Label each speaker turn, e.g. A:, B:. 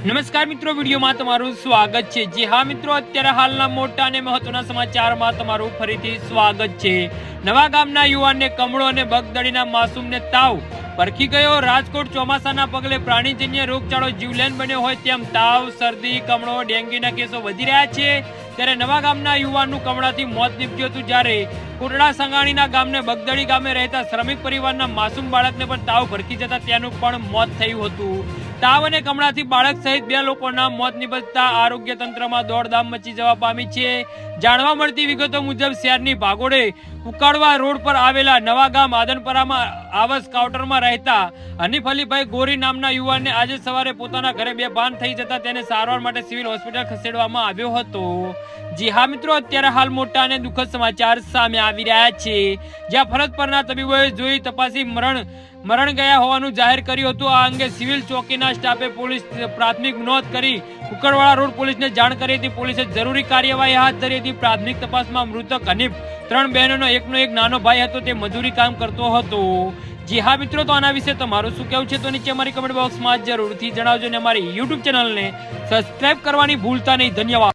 A: નમસ્કાર મિત્રો, વિડીયોમાં તમારું સ્વાગત છે। જી હા મિત્રો, અત્યારે હાલના મોટા અને મહત્વના સમાચારમાં તમારું ફરીથી સ્વાગત છે। નવા ગામના યુવાનને કમળો અને બગદડીના માસૂમને તાવ પરખી ગયો। રાજકોટ ચોમાસાના પગલે પ્રાણીજન્ય રોગચાળો જીવલેણ બન્યો હોય તેમ તાવ, શરદી, કમળો, ડેન્ગ્યુના કેસો વધી રહ્યા છે। ત્યારે નવા ગામના યુવાનનું કમળાથી મોત નીપજ્યું હતું, જ્યારે કોટડા સંગાણીના ગામને બગદડી ગામે રહેતા શ્રમિક પરિવારના માસૂમ બાળકને પણ તાવ ભરકી જતા તેનું પણ મોત થયું હતું। તાવ અને કમળાથી બાળક સહિત 2 લોકોના મોત નિપજતા આરોગ્ય તંત્રમાં દોડધામ મચી જવા પામી છે। જાણવા મળતી વિગતો મુજબ શહેરની ભાગોળે ઉકાળવા રોડ પર આવેલા નવા ગામ આદનપરામાં આવાસ કાઉન્ટરમાં રહેતા હનીફ અલીભાઈ ગોરી નામના યુવાનને આજે સવારે પોતાના ઘરે બેભાન થઈ જતા તેને સારવાર માટે સિવિલ હોસ્પિટલ ખસેડવામાં આવ્યો હતો। જી હા મિત્રો, અત્યારે હાલ મોટા અને દુઃખદ સમાચાર સામે આવી રહ્યા છે, જ્યાં ફરજ પરના તબીબોએ જોઈ તપાસી મરણ ગયા હોવાનું જાહેર કર્યું હતું। આ અંગે સિવિલ ચોકીના સ્ટાફે પોલીસ પ્રાથમિક નોંધ કરી કુકરવાડા રોડ પોલીસને જાણ કરી હતી। પોલીસે જરૂરી કાર્યવાહી હાથ ધરી હતી। પ્રાથમિક તપાસમાં મૃતક હનીફ 3 બહેનોનો એકનો એક નાનો ભાઈ હતો, તે મજૂરી કામ કરતો હતો। જી હા મિત્રો, તો આના વિશે તમારું શું કહેવું છે તો નીચે અમારી કમેન્ટ બોક્સમાં જરૂરથી જણાવજો અને અમારી યુટ્યુબ ચેનલને સબસ્ક્રાઇબ કરવાની ભૂલતા નહીં। ધન્યવાદ।